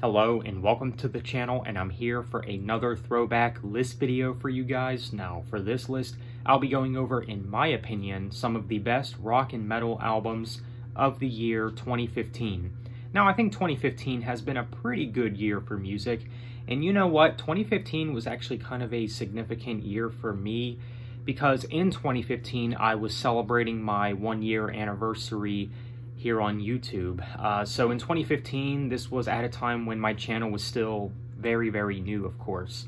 Hello and welcome to the channel, and I'm here for another throwback list video for you guys. Now for this list, I'll be going over, in my opinion, some of the best rock and metal albums of the year 2015. Now I think 2015 has been a pretty good year for music, and you know what, 2015 was actually kind of a significant year for me because in 2015 I was celebrating my 1-year anniversary here on YouTube. So in 2015, this was at a time when my channel was still very, very new, of course.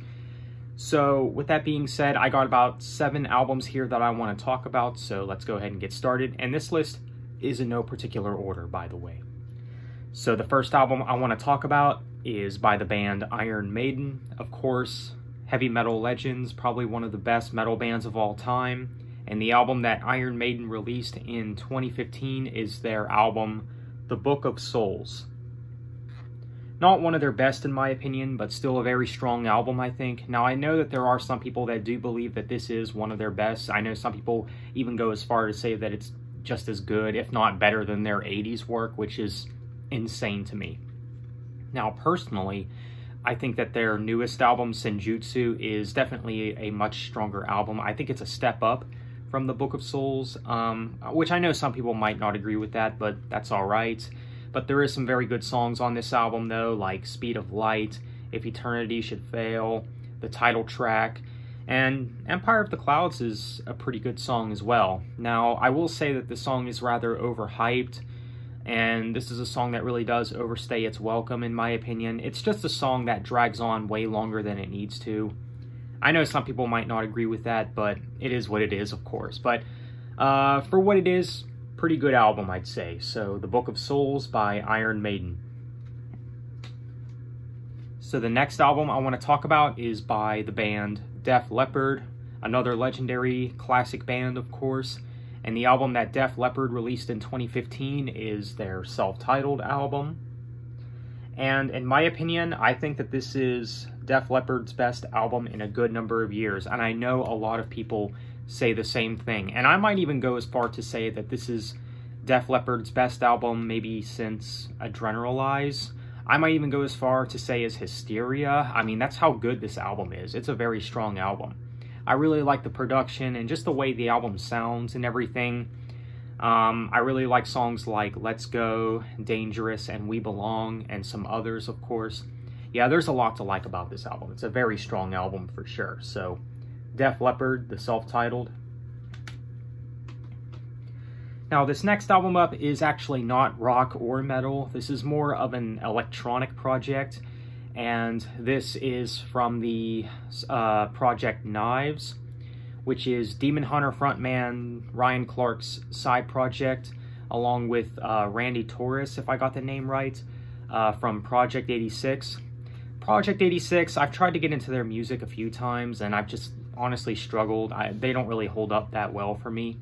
So with that being said, I got about 7 albums here that I want to talk about, so let's go ahead and get started. And this list is in no particular order, by the way. So the first album I want to talk about is by the band Iron Maiden. Of course, heavy metal legends, probably one of the best metal bands of all time. And the album that Iron Maiden released in 2015 is their album, The Book of Souls. Not one of their best in my opinion, but still a very strong album, I think. Now, I know that there are some people that do believe that this is one of their best. I know some people even go as far to say that it's just as good, if not better, than their 80s work, which is insane to me. Now, personally, I think that their newest album, Senjutsu, is definitely a much stronger album. I think it's a step up from the Book of Souls, which I know some people might not agree with that, but that's all right. But there is some very good songs on this album, though, like Speed of Light, If Eternity Should Fail, the title track, and Empire of the Clouds is a pretty good song as well. Now, I will say that the song is rather overhyped, and this is a song that really does overstay its welcome, in my opinion. It's just a song that drags on way longer than it needs to. I know some people might not agree with that, but it is what it is, of course. But for what it is, pretty good album, I'd say. So, The Book of Souls by Iron Maiden. So the next album I want to talk about is by the band Def Leppard, another legendary classic band, of course. And the album that Def Leppard released in 2015 is their self-titled album. And in my opinion, I think that this is Def Leppard's best album in a good number of years. And I know a lot of people say the same thing. And I might even go as far to say that this is Def Leppard's best album maybe since Adrenalize. I might even go as far to say as Hysteria. I mean, that's how good this album is. It's a very strong album. I really like the production and just the way the album sounds and everything. I really like songs like Let's Go, Dangerous, and We Belong, and some others, of course. Yeah, there's a lot to like about this album. It's a very strong album for sure. So, Def Leppard, the self-titled. Now, this next album up is actually not rock or metal. This is more of an electronic project, and this is from the project Knives, which is Demon Hunter frontman Ryan Clark's side project, along with Randy Torres, if I got the name right, from Project 86. Project 86, I've tried to get into their music a few times, and I've just honestly struggled. They don't really hold up that well for me.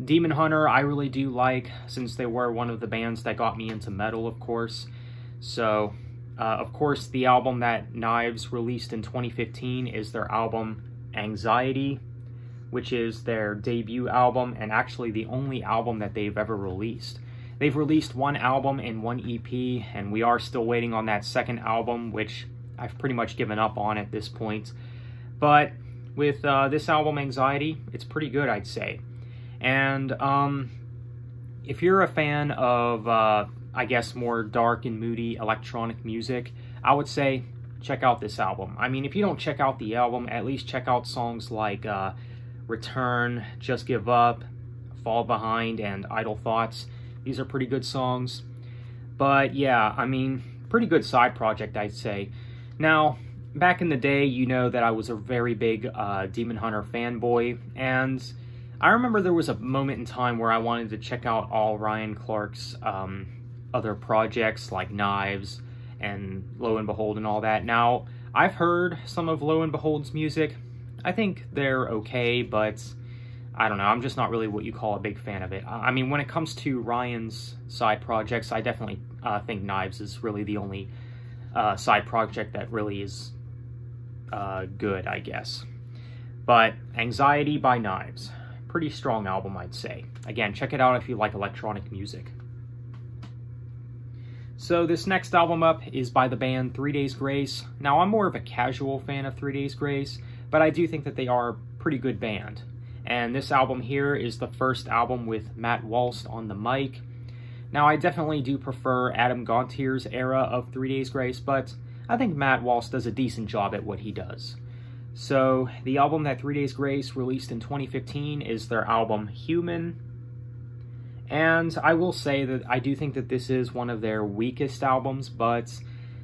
Demon Hunter, I really do like, since they were one of the bands that got me into metal, of course. So, of course, the album that Knives released in 2015 is their album Anxiety, which is their debut album, and actually the only album that they've ever released. They've released 1 album and 1 EP, and we are still waiting on that second album, which I've pretty much given up on at this point. But with this album, Anxiety, it's pretty good, I'd say. And if you're a fan of, I guess, more dark and moody electronic music, I would say check out this album. I mean, if you don't check out the album, at least check out songs like Return, Just Give Up, Fall Behind, and Idle Thoughts. These are pretty good songs. But yeah, I mean, pretty good side project, I'd say. Now, back in the day, you know that I was a very big Demon Hunter fanboy, and I remember there was a moment in time where I wanted to check out all Ryan Clark's other projects, like Knives and Lo and Behold and all that. Now, I've heard some of Lo and Behold's music. I think they're okay, but I don't know. I'm just not really what you call a big fan of it. I mean, when it comes to Ryan's side projects, I definitely think Knives is really the only side project that really is good, I guess. But Anxiety by Knives. Pretty strong album, I'd say. Again, check it out if you like electronic music. So this next album up is by the band 3 Days Grace. Now, I'm more of a casual fan of 3 Days Grace, but I do think that they are a pretty good band. And this album here is the first album with Matt Walst on the mic. Now, I definitely do prefer Adam Gontier's era of 3 Days Grace, but I think Matt Walst does a decent job at what he does. So, the album that 3 Days Grace released in 2015 is their album Human. And I will say that I do think that this is one of their weakest albums, but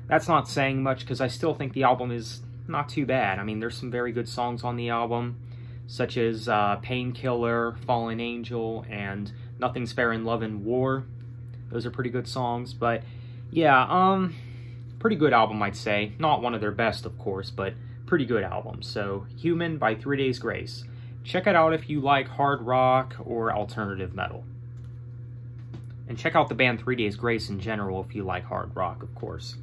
that's not saying much because I still think the album is not too bad. I mean, there's some very good songs on the album, such as Painkiller, Fallen Angel, and Nothing's Fair in Love and War. Those are pretty good songs, but yeah, pretty good album, I'd say. Not one of their best, of course, but pretty good album. So, Human by 3 Days Grace. Check it out if you like hard rock or alternative metal. And check out the band 3 Days Grace in general if you like hard rock, of course.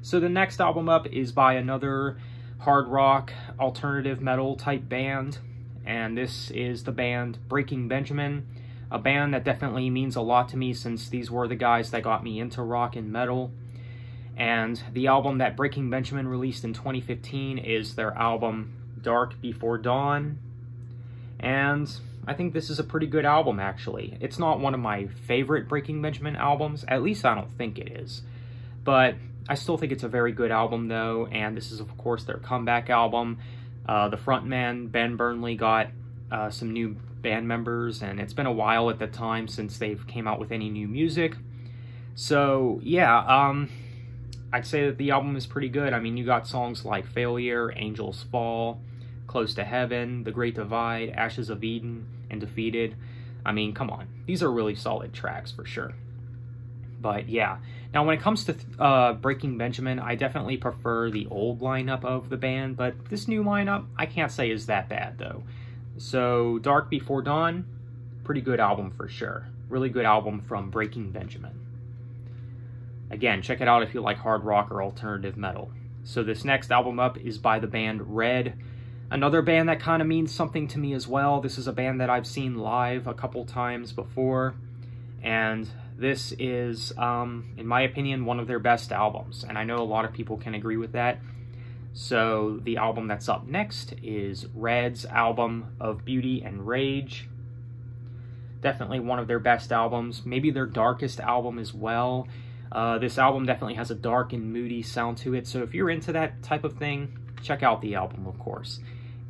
So the next album up is by another hard rock, alternative metal type band. And this is the band Breaking Benjamin. A band that definitely means a lot to me since these were the guys that got me into rock and metal. And the album that Breaking Benjamin released in 2015 is their album Dark Before Dawn. And I think this is a pretty good album, actually. It's not one of my favorite Breaking Benjamin albums, at least I don't think it is. But I still think it's a very good album, though, and this is, of course, their comeback album. The frontman, Ben Burnley, got some new band members, and it's been a while at the time since they've came out with any new music. So, yeah, I'd say that the album is pretty good. I mean, you got songs like Failure, Angels Fall, Close to Heaven, The Great Divide, Ashes of Eden, and Defeated. I mean, come on. These are really solid tracks for sure. But yeah. Now, when it comes to Breaking Benjamin, I definitely prefer the old lineup of the band, but this new lineup, I can't say is that bad, though. So, Dark Before Dawn, pretty good album for sure. Really good album from Breaking Benjamin. Again, check it out if you like hard rock or alternative metal. So this next album up is by the band Red. Another band that kind of means something to me as well. This is a band that I've seen live a couple times before. And this is, in my opinion, one of their best albums. And I know a lot of people can agree with that. So the album that's up next is Red's album of Beauty and Rage. Definitely one of their best albums. Maybe their darkest album as well. This album definitely has a dark and moody sound to it. So if you're into that type of thing, check out the album, of course.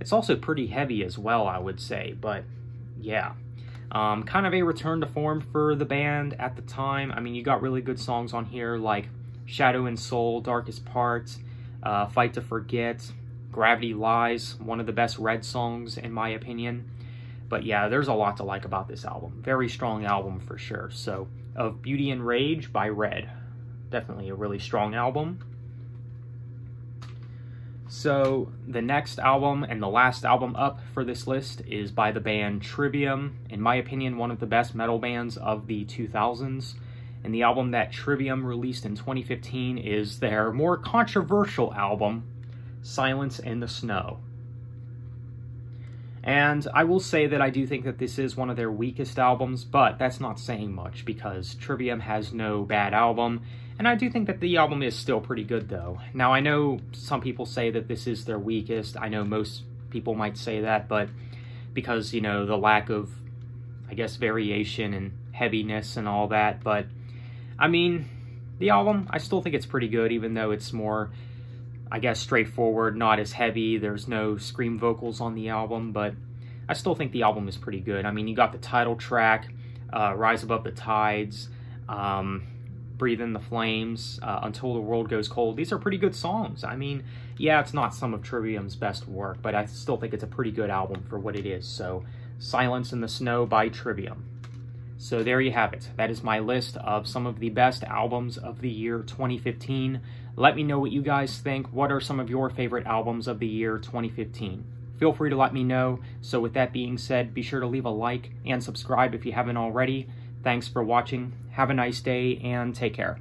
It's also pretty heavy as well, I would say, but yeah. Kind of a return to form for the band at the time. I mean, you got really good songs on here like Shadow and Soul, Darkest Parts, Fight to Forget, Gravity Lies, one of the best Red songs in my opinion. But yeah, there's a lot to like about this album. Very strong album for sure. So, Of Beauty and Rage by Red. Definitely a really strong album. So, the next album and the last album up for this list is by the band Trivium. In my opinion, one of the best metal bands of the 2000s. And the album that Trivium released in 2015 is their more controversial album, Silence in the Snow. And I will say that I do think that this is one of their weakest albums, but that's not saying much because Trivium has no bad album, and I do think that the album is still pretty good though. Now I know some people say that this is their weakest, I know most people might say that, but because, you know, the lack of, I guess, variation and heaviness and all that, but I mean, the album, I still think it's pretty good even though it's more, I guess, straightforward, not as heavy. There's no scream vocals on the album, but I still think the album is pretty good. I mean, you got the title track, Rise Above the Tides, Breathe in the Flames, Until the World Goes Cold. These are pretty good songs. I mean, yeah, it's not some of Trivium's best work, but I still think it's a pretty good album for what it is. So, Silence in the Snow by Trivium. So there you have it. That is my list of some of the best albums of the year 2015. Let me know what you guys think. What are some of your favorite albums of the year 2015? Feel free to let me know. So with that being said, be sure to leave a like and subscribe if you haven't already. Thanks for watching. Have a nice day and take care.